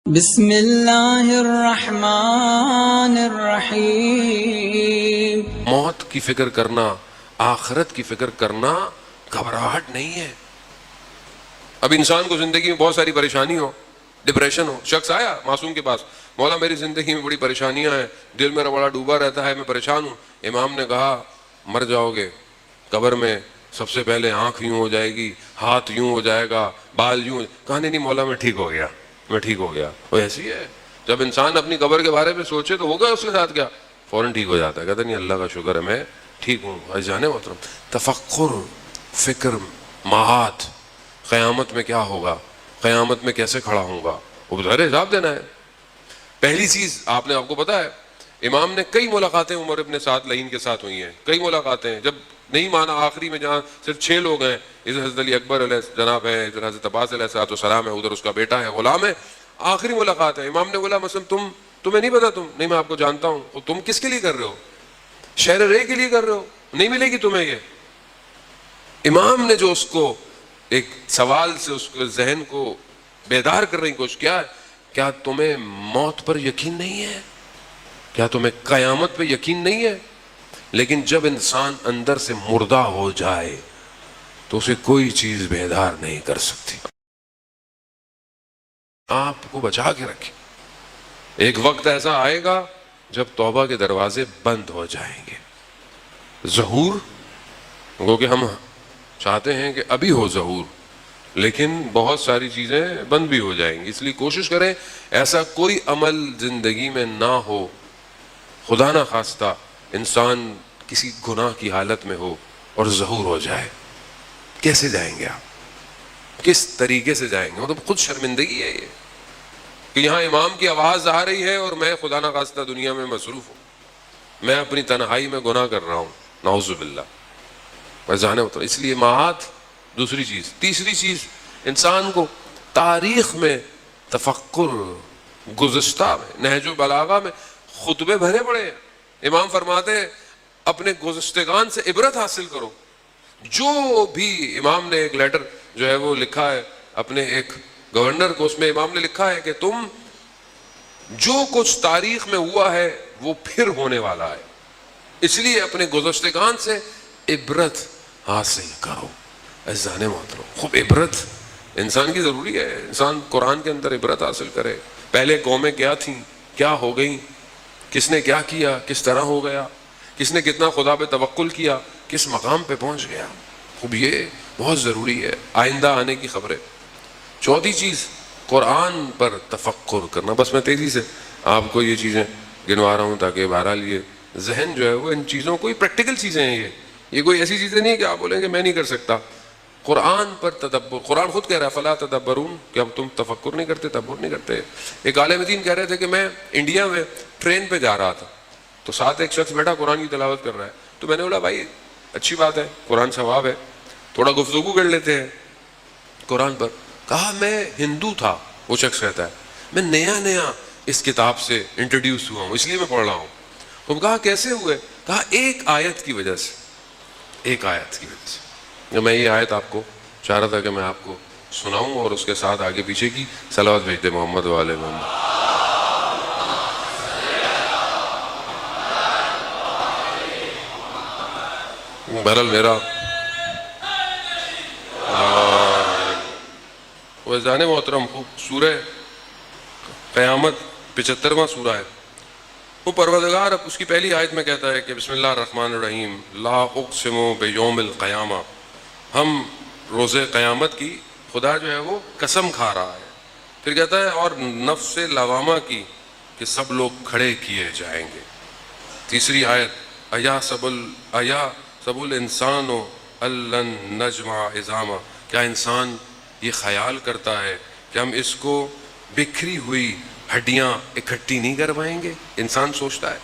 بسم اللہ الرحمن الرحیم۔ موت کی فکر کرنا، آخرت کی فکر کرنا گھبراہٹ نہیں ہے۔ اب انسان کو زندگی میں بہت ساری پریشانی ہو، ڈپریشن ہو، شخص آیا معصوم کے پاس، مولا میری زندگی میں بڑی پریشانیاں ہیں، دل میرا بڑا ڈوبا رہتا ہے، میں پریشان ہوں۔ امام نے کہا مر جاؤ گے قبر میں، سب سے پہلے آنکھ یوں ہو جائے گی، ہاتھ یوں ہو جائے گا، بال یوں۔ کہا نہیں مولا میں ٹھیک ہو گیا، میں ٹھیک ہو گیا۔ وہ ایسی ہے، جب انسان اپنی قبر کے بارے میں سوچے تو ہوگا اس کے ساتھ کیا، فوراً ٹھیک ہو جاتا ہے، کہتا نہیں اللہ کا شکر ہے میں ٹھیک ہوں۔ جانے محترم، تفکر، فکر، ماہات، قیامت میں کیا ہوگا، قیامت میں کیسے کھڑا ہوں گا، وہ بظاہر حساب دینا ہے۔ پہلی چیز آپ کو پتا ہے، امام نے کئی ملاقاتیں عمر ابن سعد لعین کے ساتھ ہوئی ہیں، کئی ملاقاتیں، جب نہیں مانا آخری میں جہاں صرف 6 لوگ ہیں، ادھر حضرت علی اکبر علیہ جناب ہے، ادھر حضرت عباس علیہ السلام ہے، ادھر اس کا بیٹا ہے، غلام ہے، آخری ملاقات ہے۔ امام نے بولا مثلا تمہیں نہیں پتا، تم نہیں، میں آپ کو جانتا ہوں، تم کس کے لیے کر رہے ہو، شہر رے کے لیے کر رہے ہو، نہیں ملے گی تمہیں یہ۔ امام نے جو اس کو ایک سوال سے اس کے ذہن کو بیدار کرنے کی کوشش کیا ہے، کیا تمہیں موت پر یقین نہیں ہے، کیا تمہیں قیامت پہ یقین نہیں ہے؟ لیکن جب انسان اندر سے مردہ ہو جائے تو اسے کوئی چیز بیدار نہیں کر سکتی۔ آپ کو بچا کے رکھیں، ایک وقت ایسا آئے گا جب توبہ کے دروازے بند ہو جائیں گے۔ ظہور وہ کہ ہم چاہتے ہیں کہ ابھی ہو ظہور، لیکن بہت ساری چیزیں بند بھی ہو جائیں گی، اس لیے کوشش کریں ایسا کوئی عمل زندگی میں نہ ہو، خدا نہ خواستہ انسان کسی گناہ کی حالت میں ہو اور ظہور ہو جائے۔ کیسے جائیں گے آپ، کس طریقے سے جائیں گے؟ مطلب خود شرمندگی ہے یہ کہ یہاں امام کی آواز آ رہی ہے اور میں خدا نہ خواستہ دنیا میں مصروف ہوں، میں اپنی تنہائی میں گناہ کر رہا ہوں، نعوذ باللہ۔ جانے ہوتا، اس لیے ماہات دوسری چیز۔ تیسری چیز، انسان کو تاریخ میں تفکر، گزشتہ میں، نہج البلاغہ میں خطبے بھرے پڑے ہیں، امام فرماتے ہیں اپنے گزشتگان سے عبرت حاصل کرو۔ جو بھی امام نے ایک لیٹر جو ہے وہ لکھا ہے اپنے ایک گورنر کو، اس میں امام نے لکھا ہے کہ تم جو کچھ تاریخ میں ہوا ہے وہ پھر ہونے والا ہے، اس لیے اپنے گزشتگان سے عبرت حاصل کرو۔ عزیزان محترم، خوب عبرت انسان کی ضروری ہے، انسان قرآن کے اندر عبرت حاصل کرے۔ پہلے قومیں کیا تھیں، کیا ہو گئیں، کس نے کیا کیا، کس طرح ہو گیا، کس نے کتنا خدا پہ توکل کیا، کس مقام پہ پہنچ گیا، خوب یہ بہت ضروری ہے، آئندہ آنے کی خبریں۔ چوتھی چیز، قرآن پر تفکر کرنا۔ بس میں تیزی سے آپ کو یہ چیزیں گنوا رہا ہوں تاکہ بہرحال یہ ذہن جو ہے وہ ان چیزوں کو، پریکٹیکل چیزیں ہیں یہ کوئی ایسی چیزیں نہیں کہ آپ بولیں کہ میں نہیں کر سکتا۔ قرآن پر تدبر، قرآن خود کہہ رہا ہے فلا تدبرون، کہ اب تم تفکر نہیں کرتے، تدبر نہیں کرتے۔ ایک عالم دین کہہ رہے تھے کہ میں انڈیا میں ٹرین پہ جا رہا تھا تو ساتھ ایک شخص بیٹھا قرآن کی تلاوت کر رہا ہے، تو میں نے بولا بھائی اچھی بات ہے، قرآن ثواب ہے، تھوڑا گفتگو کر لیتے ہیں قرآن پر۔ کہا میں ہندو تھا، وہ شخص کہتا ہے میں نیا اس کتاب سے انٹروڈیوس ہوا ہوں، اس لیے میں پڑھ رہا ہوں۔ تو کہا کیسے ہوئے؟ کہا ایک آیت کی وجہ سے، ایک آیت کی وجہ سے۔ میں یہ آیت آپ کو چاہ رہا تھا کہ میں آپ کو سناؤں اور اس کے ساتھ آگے پیچھے کی صلوات بھیج دے محمد والے محمد۔ بہرحال میرا وزان محترم، سورہ قیامت 75واں سورہ ہے۔ وہ پروردگار اب اس کی پہلی آیت میں کہتا ہے کہ بسم اللہ الرحمن الرحیم، لا اقسم بیوم القیامہ، ہم روز قیامت کی خدا جو ہے وہ قسم کھا رہا ہے۔ پھر کہتا ہے اور نفس لوامہ کی کہ سب لوگ کھڑے کیے جائیں گے۔ تیسری آیت، ایا سب الانسان الن نجمع عظامہ، کیا انسان یہ خیال کرتا ہے کہ ہم اس کو بکھری ہوئی ہڈیاں اکٹھی نہیں کر پائیں گے؟ انسان سوچتا ہے۔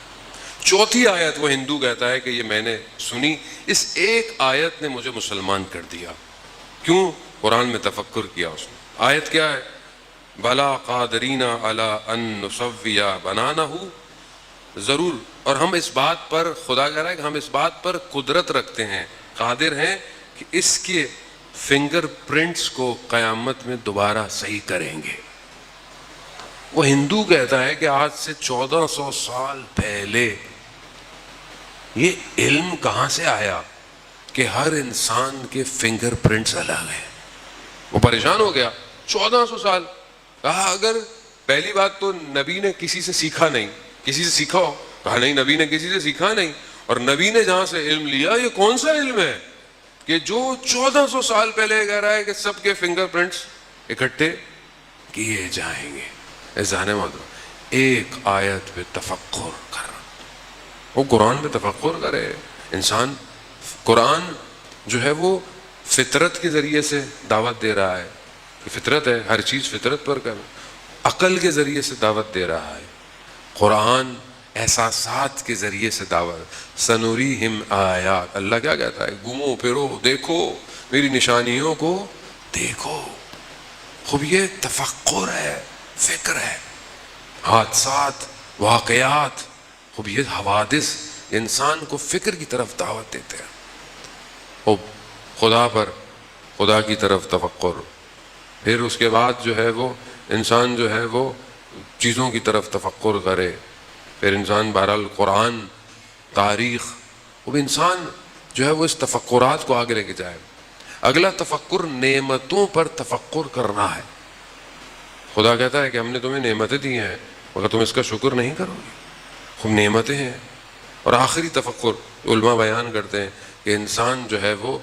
چوتھی آیت وہ ہندو کہتا ہے کہ یہ میں نے سنی، اس ایک آیت نے مجھے مسلمان کر دیا۔ کیوں؟ قرآن میں تفکر کیا اس نے۔ آیت کیا ہے؟ بلا قادرین علی ان نسوی بنانہ، ضرور، اور ہم اس بات پر، خدا کہہ رہا ہے کہ ہم اس بات پر قدرت رکھتے ہیں، قادر ہیں کہ اس کے فنگر پرنٹس کو قیامت میں دوبارہ صحیح کریں گے۔ وہ ہندو کہتا ہے کہ آج سے 1400 سال پہلے یہ علم کہاں سے آیا کہ ہر انسان کے فنگر پرنٹس الگ ہیں. وہ پریشان ہو گیا. 1400 سال. کہا اگر پہلی بات تو نبی نے کسی سے سیکھا نہیں. کسی سے سیکھا ہو؟ کہا نہیں, نبی نے کسی سے سیکھا نہیں. اور نبی نے جہاں سے علم لیا, یہ کون سا علم ہے کہ جو 1400 سال پہلے کہہ رہا ہے کہ سب کے فنگر پرنٹس اکٹھے کیے جائیں گے. ایسا ایک آیت پہ تفکر کر, وہ قرآن پہ تفکر کرے انسان. قرآن جو ہے وہ فطرت کے ذریعے سے دعوت دے رہا ہے کہ فطرت ہے, ہر چیز فطرت پر کر. عقل کے ذریعے سے دعوت دے رہا ہے. قرآن احساسات کے ذریعے سے دعوت. سنوریہم آیات, اللہ کیا کہتا ہے؟ گھومو پھرو, دیکھو میری نشانیوں کو دیکھو. خوب یہ تفکر ہے, فکر ہے. حادثات, واقعات, خوب یہ حوادث انسان کو فکر کی طرف دعوت دیتے ہیں. خوب خدا پر, خدا کی طرف تفکر. پھر اس کے بعد جو ہے وہ انسان جو ہے وہ چیزوں کی طرف تفکر کرے. پھر انسان بہرحال قرآن, تاریخ, وہ انسان جو ہے وہ اس تفکرات کو آگے لے کے جائے. اگلا تفکر نعمتوں پر تفکر کرنا ہے. خدا کہتا ہے کہ ہم نے تمہیں نعمتیں دی ہیں مگر تم اس کا شکر نہیں کرو گے. خوب نعمتیں ہیں. اور آخری تفکر علماء بیان کرتے ہیں کہ انسان جو ہے وہ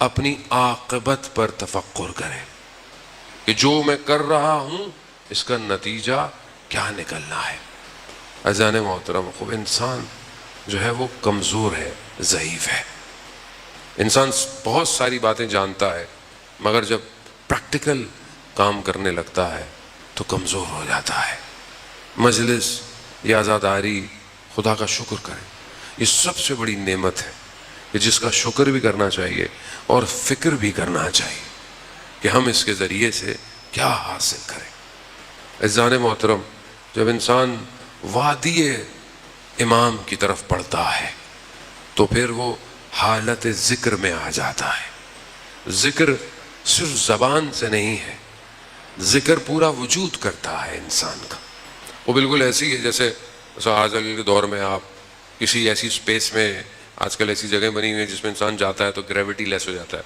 اپنی عاقبت پر تفکر کرے کہ جو میں کر رہا ہوں اس کا نتیجہ کیا نکلنا ہے. عزیزان محترم, خوب انسان جو ہے وہ کمزور ہے, ضعیف ہے. انسان بہت ساری باتیں جانتا ہے مگر جب پریکٹیکل کام کرنے لگتا ہے تو کمزور ہو جاتا ہے. مجلس یا عزاداری, خدا کا شکر کرے, یہ سب سے بڑی نعمت ہے کہ جس کا شکر بھی کرنا چاہیے اور فکر بھی کرنا چاہیے کہ ہم اس کے ذریعے سے کیا حاصل کریں. عزیزان محترم, جب انسان وادی امام کی طرف پڑھتا ہے تو پھر وہ حالت ذکر میں آ جاتا ہے. ذکر صرف زبان سے نہیں ہے, ذکر پورا وجود کرتا ہے انسان کا. وہ بالکل ایسی ہے جیسے آج کل کے دور میں آپ کسی ایسی اسپیس میں, آج کل ایسی جگہیں بنی ہوئی ہیں جس میں انسان جاتا ہے تو گریوٹی لیس ہو جاتا ہے.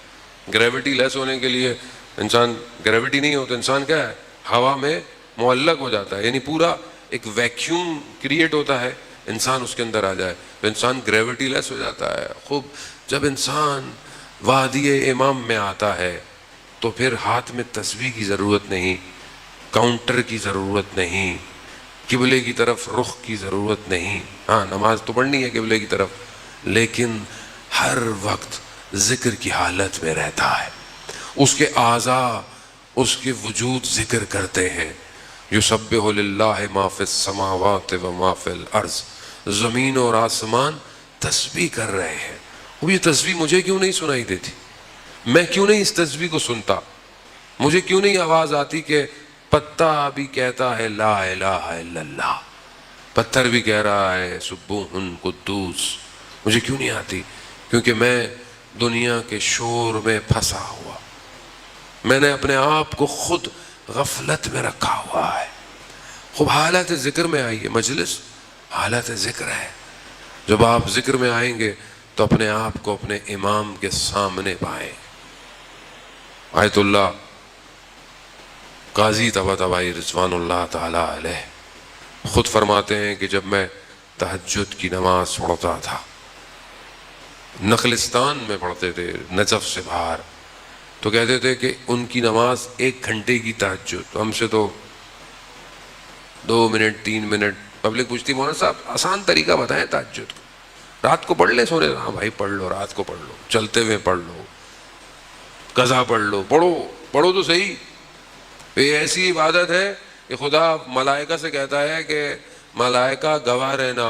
گریوٹی لیس ہونے کے لیے انسان, گریوٹی نہیں ہو تو انسان کیا ہے, ہوا میں معلق ہو جاتا ہے. یعنی پورا ایک ویکیوم کریٹ ہوتا ہے, انسان اس کے اندر آ جائے تو انسان گریوٹی لیس ہو جاتا ہے. خوب جب انسان وادی امام میں آتا ہے تو پھر ہاتھ میں تسبیح کی ضرورت نہیں, کاؤنٹر کی ضرورت نہیں, قبلے کی طرف رخ کی ضرورت نہیں. ہاں نماز تو پڑھنی ہے قبلے کی طرف, لیکن ہر وقت ذکر کی حالت میں رہتا ہے. اس کے اعضاء, اس کے وجود ذکر کرتے ہیں. یسبح للہ ما فی السماوات و ما فی الارض, زمین اور آسمان تسبیح کر رہے ہیں. وہ یہ تسبیح مجھے کیوں نہیں سنائی دیتی؟ میں کیوں نہیں اس تسبیح کو سنتا؟ مجھے کیوں نہیں آواز آتی کہ پتا بھی کہتا ہے لا الہ الا اللہ, پتھر بھی کہہ رہا ہے سبوح قدوس؟ مجھے کیوں نہیں آتی؟ کیونکہ میں دنیا کے شور میں پھنسا ہوا, میں نے اپنے آپ کو خود غفلت میں رکھا ہوا ہے. خوب حالت ذکر میں آئیے. مجلس حالت ذکر ہے. جب آپ ذکر میں آئیں گے تو اپنے آپ کو اپنے امام کے سامنے پائیں. آیت اللہ قاضی طباطبائی رضوان اللہ تعالی علیہ خود فرماتے ہیں کہ جب میں تہجد کی نماز پڑھتا تھا, نخلستان میں پڑھتے تھے نجف سے باہر, تو کہتے تھے کہ ان کی نماز 1 گھنٹے کی تہجد, ہم سے تو 2 منٹ 3 منٹ. پبلک پوچھتی مولانا صاحب آسان طریقہ بتائیں تہجد کو, رات کو پڑھ لیں سونے. ہاں بھائی پڑھ لو, رات کو پڑھ لو, چلتے ہوئے پڑھ لو, قضا پڑھ لو, پڑھو تو صحیح. یہ ایسی عبادت ہے کہ خدا ملائکہ سے کہتا ہے کہ ملائکہ گواہ رہنا,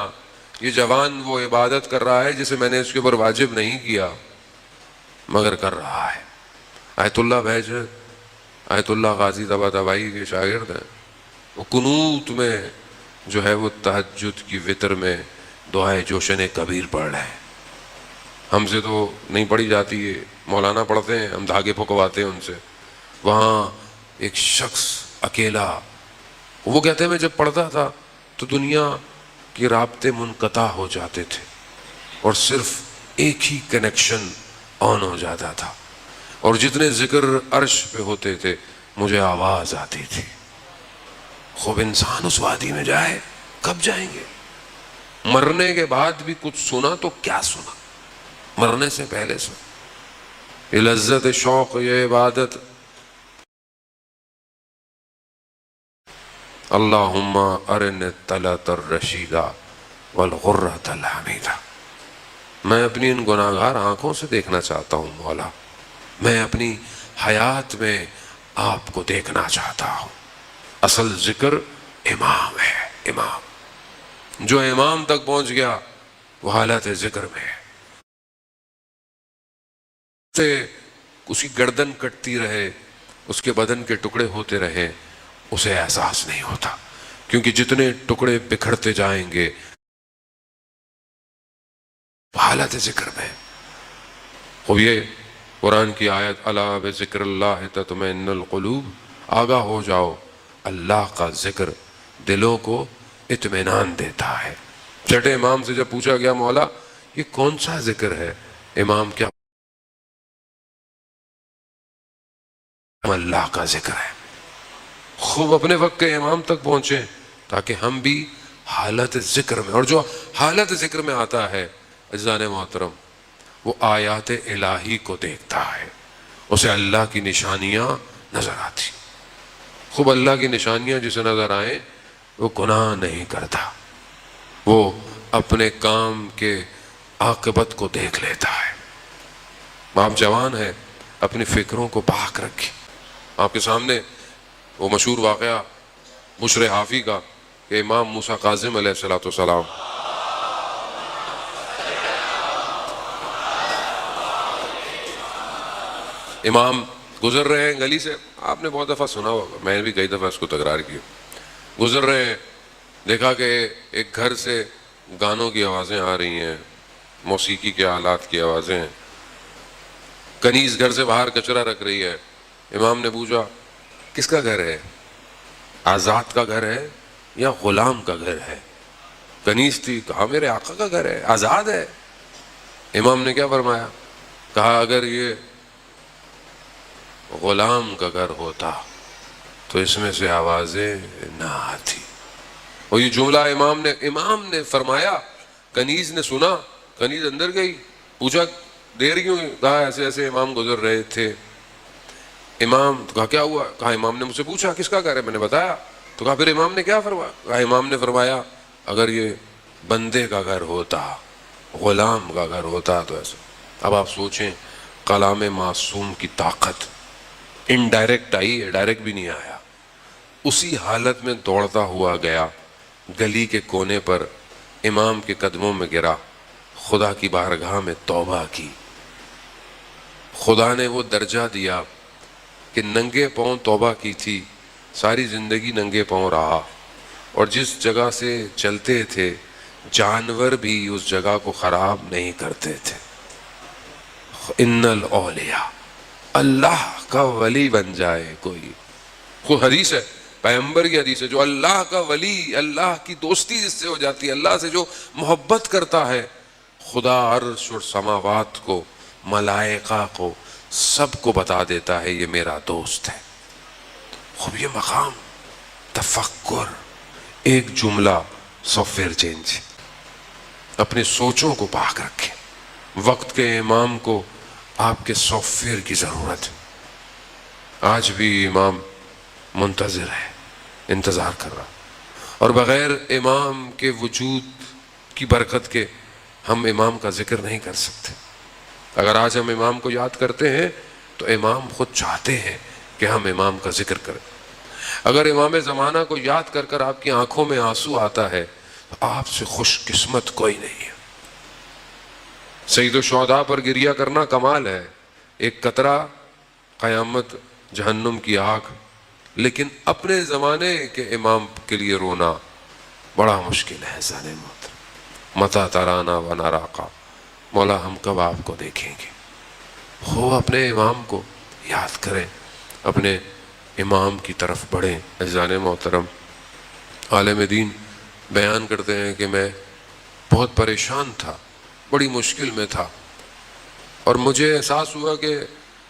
یہ جوان وہ عبادت کر رہا ہے جسے میں نے اس کے اوپر واجب نہیں کیا مگر کر رہا ہے. آیت اللہ بہجت, آیت اللہ غازی طباطبائی کے شاگرد ہیں. وہ قنوت میں جو ہے وہ تہجد کی وتر میں دعائے جوشن کبیر پڑھ رہے ہیں. ہم سے تو نہیں پڑھی جاتی ہے, مولانا پڑھتے ہیں, ہم دھاگے پھکواتے ہیں ان سے. وہاں ایک شخص اکیلا وہ کہتے ہیں میں جب پڑھتا تھا تو دنیا کے رابطے منقطع ہو جاتے تھے اور صرف ایک ہی کنیکشن آن ہو جاتا تھا، اور جتنے ذکر عرش پہ ہوتے تھے مجھے آواز آتی تھی۔ خوب انسان اس وادی میں جائے، کب جائیں گے؟ مرنے کے بعد بھی کچھ سنا تو کیا سنا، مرنے سے پہلے سنا۔ یہ لذت شوق، یہ عبادت، اللہم ارن الطلعۃ الرشیدہ والغرۃ الحمیدہ، میں اپنی ان گناہگار آنکھوں سے دیکھنا چاہتا ہوں مولا، میں اپنی حیات میں آپ کو دیکھنا چاہتا ہوں۔ اصل ذکر امام ہے، امام جو امام تک پہنچ گیا وہ حالت ذکر میں ہے، اس کی گردن کٹتی رہے، اس کے بدن کے ٹکڑے ہوتے رہے، اسے احساس نہیں ہوتا، کیونکہ جتنے ٹکڑے بکھرتے جائیں گے حالت ذکر میں۔ خوب یہ قرآن کی آیت، الا بذکر اللہ تطمئن القلوب، آگاہ ہو جاؤ، اللہ کا ذکر دلوں کو اطمینان دیتا ہے۔ چھٹے امام سے جب پوچھا گیا مولا یہ کون سا ذکر ہے، امام کیا؟ اللہ کا ذکر ہے۔ خوب اپنے وقت کے امام تک پہنچے تاکہ ہم بھی حالت ذکر میں، اور جو حالت ذکر میں آتا ہے عزیزان محترم وہ آیات الہی کو دیکھتا ہے، اسے اللہ کی نشانیاں نظر آتی۔ خوب اللہ کی نشانیاں جسے نظر آئیں وہ گناہ نہیں کرتا، وہ اپنے کام کے عاقبت کو دیکھ لیتا ہے۔ آپ جوان ہیں، اپنی فکروں کو پاک رکھیں۔ آپ کے سامنے وہ مشہور واقعہ بشر حافی کا کہ امام موسیٰ کاظم علیہ السلام امام گزر رہے ہیں گلی سے، آپ نے بہت دفعہ سنا ہوگا، میں نے بھی کئی دفعہ اس کو تکرار کی، گزر رہے ہیں، دیکھا کہ ایک گھر سے گانوں کی آوازیں آ رہی ہیں، موسیقی کے آلات کی آوازیں ہیں، کنیز گھر سے باہر کچرا رکھ رہی ہے۔ امام نے پوچھا کس کا گھر ہے؟ آزاد کا گھر ہے یا غلام کا گھر ہے؟ کنیز تھی، کہا میرے آقا کا گھر ہے، آزاد ہے۔ امام نے کیا فرمایا؟ کہا اگر یہ غلام کا گھر ہوتا تو اس میں سے آوازیں نہ آتی۔ اور یہ جملہ امام نے فرمایا، کنیز نے سنا، کنیز اندر گئی، پوچھا دیر کیوں؟ کہا ایسے ایسے امام گزر رہے تھے۔ امام کہا کیا ہوا؟ کہا امام نے مجھ سے پوچھا کس کا گھر ہے، میں نے بتایا۔ تو کہا پھر امام نے کیا فرمایا؟ کہا امام نے فرمایا اگر یہ بندے کا گھر ہوتا، غلام کا گھر ہوتا تو ایسا۔ اب آپ سوچیں کلام معصوم کی طاقت، انڈائریکٹ آئی ہے، ڈائریکٹ بھی نہیں آیا۔ اسی حالت میں دوڑتا ہوا گیا، گلی کے کونے پر امام کے قدموں میں گرا، خدا کی بارگاہ میں توبہ کی۔ خدا نے وہ درجہ دیا کہ ننگے پاؤں توبہ کی تھی، ساری زندگی ننگے پاؤں رہا، اور جس جگہ سے چلتے تھے جانور بھی اس جگہ کو خراب نہیں کرتے تھے۔ ان الاولیاء، اللہ کا ولی بن جائے کوئی، کوئی حدیث ہے، پیغمبر کی حدیث ہے، جو اللہ کا ولی، اللہ کی دوستی جس سے ہو جاتی ہے، اللہ سے جو محبت کرتا ہے، خدا عرش اور سماوات کو، ملائکہ کو، سب کو بتا دیتا ہے یہ میرا دوست ہے۔ خوب یہ مقام تفکر، ایک جملہ سافٹ ویئر چینج، اپنے سوچوں کو پاک رکھیں۔ وقت کے امام کو آپ کے سافٹ ویئر کی ضرورت ہے۔ آج بھی امام منتظر ہے، انتظار کر رہا، اور بغیر امام کے وجود کی برکت کے ہم امام کا ذکر نہیں کر سکتے۔ اگر آج ہم امام کو یاد کرتے ہیں تو امام خود چاہتے ہیں کہ ہم امام کا ذکر کریں۔ اگر امام زمانہ کو یاد کر کر آپ کی آنکھوں میں آنسو آتا ہے تو آپ سے خوش قسمت کوئی نہیں ہے۔ سید الشہداء پر گریہ کرنا کمال ہے، ایک قطرہ قیامت جہنم کی آگ، لیکن اپنے زمانے کے امام کے لیے رونا بڑا مشکل ہے۔ زانے محترم، متا ترانا و ناراقا، مولا ہم کب آپ کو دیکھیں گے؟ ہو اپنے امام کو یاد کریں، اپنے امام کی طرف بڑھیں۔ عزیزان محترم، عالم دین بیان کرتے ہیں کہ میں بہت پریشان تھا، بڑی مشکل میں تھا، اور مجھے احساس ہوا کہ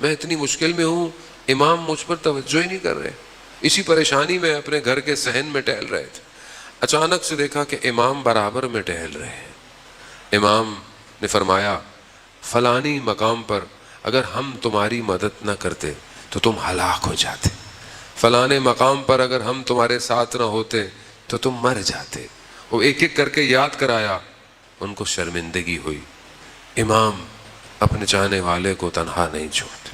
میں اتنی مشکل میں ہوں، امام مجھ پر توجہ ہی نہیں کر رہے۔ اسی پریشانی میں اپنے گھر کے صحن میں ٹہل رہے تھے، اچانک سے دیکھا کہ امام برابر میں ٹہل رہے ہیں۔ امام نے فرمایا فلانی مقام پر اگر ہم تمہاری مدد نہ کرتے تو تم ہلاک ہو جاتے، فلانے مقام پر اگر ہم تمہارے ساتھ نہ ہوتے تو تم مر جاتے۔ وہ ایک ایک کر کے یاد کرایا، ان کو شرمندگی ہوئی۔ امام اپنے چاہنے والے کو تنہا نہیں چھوڑتے۔